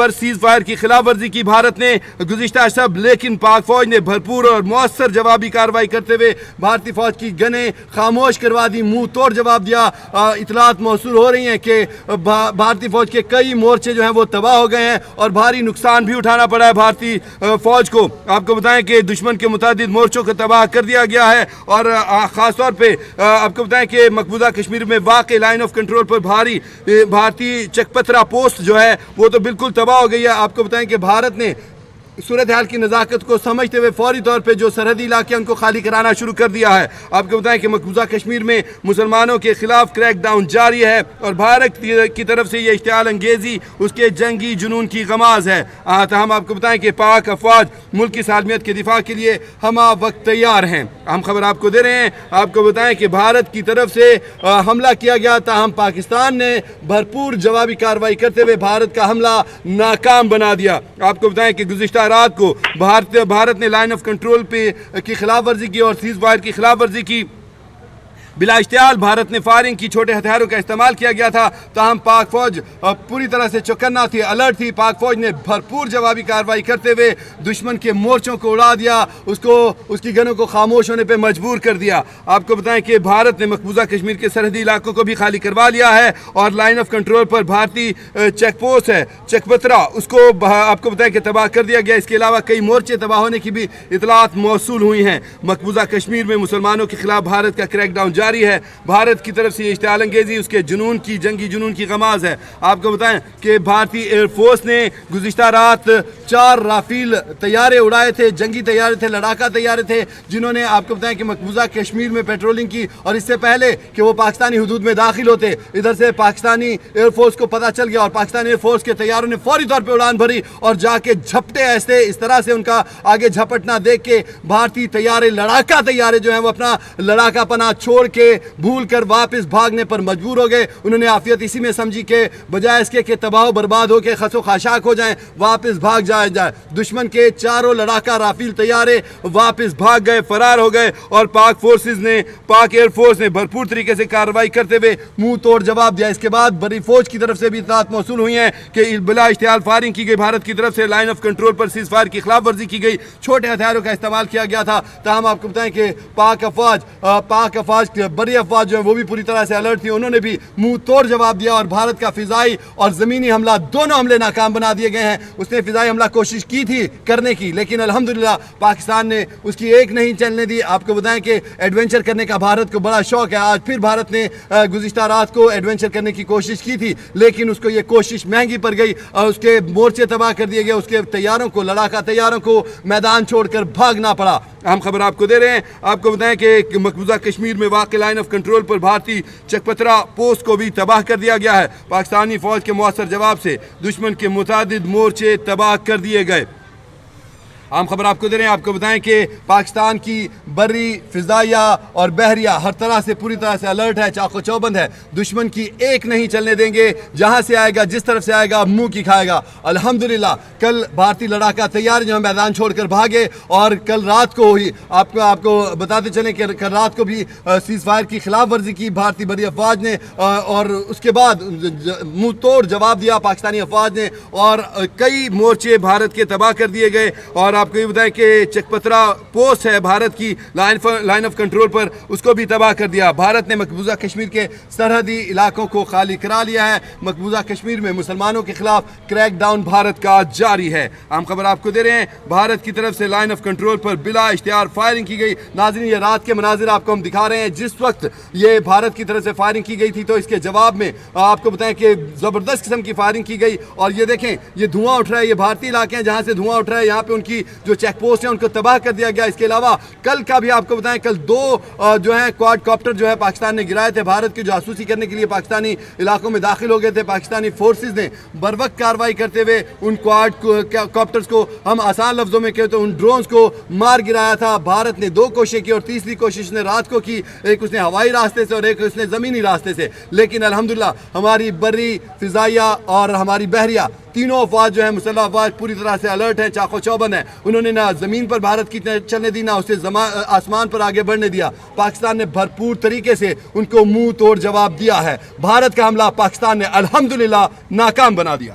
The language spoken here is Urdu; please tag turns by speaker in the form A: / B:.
A: پر سیز فائر کی خلاف ورزی کی بھارت نے گزشتہ شب، لیکن پاک فوج نے بھرپور اور مؤثر جوابی کارروائی کرتے ہوئے بھارتی فوج کی گنیں خاموش کروا دی، منہ توڑ جواب دیا۔ اطلاعات موصول ہو رہی ہیں کہ بھارتی فوج کے کئی مورچے جو ہیں وہ تباہ ہو گئے ہیں اور بھاری نقصان بھی اٹھانا پڑا ہے بھارتی فوج کو۔ آپ کو بتائیں کہ دشمن کے متعدد مورچوں کو تباہ کر دیا گیا ہے، اور خاص طور پہ آپ کو بتائیں کہ مقبوضہ کشمیر میں واقع لائن آف کنٹرول پر بھارتی چک پترا پوسٹ جو ہے وہ تو بالکل تباہ ہو گئی ہے۔ آپ کو بتائیں کہ بھارت نے صورتحال کی نزاکت کو سمجھتے ہوئے فوری طور پہ جو سرحدی علاقے ان کو خالی کرانا شروع کر دیا ہے۔ آپ کو بتائیں کہ مقبوضہ کشمیر میں مسلمانوں کے خلاف کریک ڈاؤن جاری ہے، اور بھارت کی طرف سے یہ اشتعال انگیزی اس کے جنگی جنون کی غماز ہے۔ ہم آپ کو بتائیں کہ پاک افواج ملک کی سالمیت کے دفاع کے لیے ہمہ وقت تیار ہیں۔ ہم خبر آپ کو دے رہے ہیں، آپ کو بتائیں کہ بھارت کی طرف سے حملہ کیا گیا، تاہم پاکستان نے بھرپور جوابی کارروائی کرتے ہوئے بھارت کا حملہ ناکام بنا دیا۔ آپ کو بتائیں کہ گزشتہ رات کو بھارت نے لائن آف کنٹرول کی خلاف ورزی کی اور سیز فائر کی خلاف ورزی کی۔ بلا اشتعال بھارت نے فائرنگ کی، چھوٹے ہتھیاروں کا استعمال کیا گیا تھا، تاہم پاک فوج پوری طرح سے چوکنا تھی، الرٹ تھی۔ پاک فوج نے بھرپور جوابی کارروائی کرتے ہوئے دشمن کے مورچوں کو اڑا دیا، اس کی گنوں کو خاموش ہونے پہ مجبور کر دیا۔ آپ کو بتائیں کہ بھارت نے مقبوضہ کشمیر کے سرحدی علاقوں کو بھی خالی کروا لیا ہے، اور لائن آف کنٹرول پر بھارتی چیک پوسٹ ہے چک پترا، اس کو آپ کو بتائیں کہ تباہ کر دیا گیا۔ اس کے علاوہ کئی مورچے تباہ ہونے کی بھی اطلاعات موصول ہوئی ہیں۔ مقبوضہ کشمیر میں مسلمانوں کے خلاف بھارت کا کریک ڈاؤن جاری ہے۔ بھارت کی طرف سے یہ اشتعال انگیزی اس کے جنگی جنون کی غماز ہے۔ آپ کو بتائیں کہ بھارتی ایئر فورس نے گزشتہ رات 4 رافیل طیارے اڑائے تھے، جنگی طیارے تھے، لڑاکا طیارے تھے، جنہوں نے آپ کو بتائیں کہ مقبوضہ کشمیر میں پیٹرولنگ کی، اور اس سے پہلے کہ وہ پاکستانی حدود میں داخل ہوتے، ادھر سے پاکستانی ایئر فورس کو پتہ چل گیا، اور پاکستانی ایئر فورس کے طیاروں نے فوری طور پہ اڑان بھری اور جا کے جھپٹے ایسے اس طرح سے ان کا آگے جھپٹنا دیکھ کے بھارتی طیارے، لڑاکا طیارے جو ہیں وہ اپنا لڑاکا پنا چھوڑ کے بھول کر واپس بھاگنے پر مجبور ہو گئے۔ انہوں نے عافیت اسی میں سمجھی کہ بجائے اس کے کہ تباہ و برباد ہو کے خس و خاشاک ہو جائیں، واپس بھاگ جائے۔ دشمن کے 4 لڑاکا رافیل طیارے واپس بھاگ گئے، فرار ہو گئے، اور پاک ایئر فورس نے بھرپور طریقے سے کارروائی کرتے ہوئے منہ توڑ جواب دیا۔ اس کے بعد بری فوج کی طرف سے بھی اطلاعات موصول ہوئی ہیں کہ بلا اشتعال فائرنگ کی گئی، بھارت کی طرف سے line of control per cease fire کی خلاف ورزی کی گئی، چھوٹے ہتھیاروں کا استعمال کیا گیا تھا۔ تاہم آپ کو بتائیں کہ پاک افواج بڑی افواج جو ہیں وہ بھی پوری طرح سے الرٹ تھی، انہوں نے بھی منہ توڑ جواب دیا، اور بھارت کا فضائی اور زمینی حملہ دونوں حملے ناکام بنا دیے گئے ہیں۔ اس نے فضائی حملہ کوشش کی تھی کرنے کی، لیکن الحمدللہ پاکستان نے اس کی ایک نہیں چلنے دی۔ آپ کو بتائیں کہ ایڈونچر کرنے کا بھارت کو بڑا شوق ہے۔ آج پھر بھارت نے گزشتہ رات کو ایڈونچر کرنے کی کوشش کی تھی، لیکن اس کو یہ کوشش مہنگی پڑ گئی، اور اس کے مورچے تباہ کر دیے گئے، اس کے لڑاکا طیاروں کو میدان چھوڑ کر بھاگنا پڑا۔ ہم خبر آپ کو دے رہے ہیں، آپ کو بتائیں کہ مقبوضہ کشمیر میں واقع لائن آف کنٹرول پر بھارتی چک پترا پوسٹ کو بھی تباہ کر دیا گیا ہے۔ پاکستانی فوج کے مؤثر جواب سے دشمن کے متعدد مورچے تباہ کر دیے گئے۔ ہم خبر آپ کو دے رہے ہیں، آپ کو بتائیں کہ پاکستان کی بری، فضائیہ اور بحریہ ہر طرح سے پوری طرح سے الرٹ ہے، چاقو چوبند ہے۔ دشمن کی ایک نہیں چلنے دیں گے، جہاں سے آئے گا، جس طرف سے آئے گا، منہ کی کھائے گا۔ الحمدللہ کل بھارتی لڑاکا طیارے جو میدان چھوڑ کر بھاگے، اور کل رات کو ہوئی، آپ کو بتاتے چلیں کہ کل رات کو بھی سیز فائر کی خلاف ورزی کی بھارتی بری افواج نے، اور اس کے بعد منہ توڑ جواب دیا پاکستانی افواج نے، اور کئی مورچے بھارت کے تباہ کر دیے گئے۔ اور آپ کو یہ بتائیں کہ چک پترا پوسٹ ہے بھارت کی لائن آف کنٹرول پر، اس کو بھی تباہ کر دیا۔ بھارت نے مقبوضہ کشمیر کے سرحدی علاقوں کو خالی کرا لیا ہے۔ مقبوضہ کشمیر میں مسلمانوں کے خلاف کریک ڈاؤن بھارت کا جاری ہے۔ ہم خبر آپ کو دے رہے ہیں، بھارت کی طرف سے لائن آف کنٹرول پر بلا اشتہار فائرنگ کی گئی۔ ناظرین، یہ رات کے مناظر آپ کو ہم دکھا رہے ہیں۔ جس وقت یہ بھارت کی طرف سے فائرنگ کی گئی تھی، تو اس کے جواب میں آپ کو بتائیں کہ زبردست قسم کی فائرنگ کی گئی، اور یہ دیکھیں، یہ دھواں اٹھ رہا ہے، یہ بھارتی علاقے ہیں جہاں سے دھواں اٹھ رہا ہے، یہاں پہ ان کی جو چیک پوسٹ ہیں ان کو تباہ کر دیا گیا۔ اس کے علاوہ کل کا بھی آپ کو بتائیں، کل 2 جو ہیں کواد کاپٹر جو ہے پاکستان نے گرائے تھے، بھارت کی جاسوسی کرنے کے لیے پاکستانی علاقوں میں داخل ہو گئے تھے۔ پاکستانی فورسز نے بروقت کارروائی کرتے ہوئے ان کواد کاپٹرز کو، ہم آسان لفظوں میں کہتے تو ان ڈرونز کو مار گرایا تھا۔ بھارت نے 2 کوششیں کی، اور تیسری کوشش نے رات کو کی، ایک اس نے ہوائی راستے سے اور ایک اس نے زمینی راستے سے، لیکن الحمدللہ ہماری بری، فضائیہ اور ہماری بحریہ تینوں افواج جو ہیں، مسلح افواج پوری طرح سے الرٹ ہیں، چاقو چوبند ہیں۔ انہوں نے نہ زمین پر بھارت کی چلنے دی، نہ اسے آسمان پر آگے بڑھنے دیا۔ پاکستان نے بھرپور طریقے سے ان کو منہ توڑ جواب دیا ہے۔ بھارت کا حملہ پاکستان نے الحمدللہ ناکام بنا دیا۔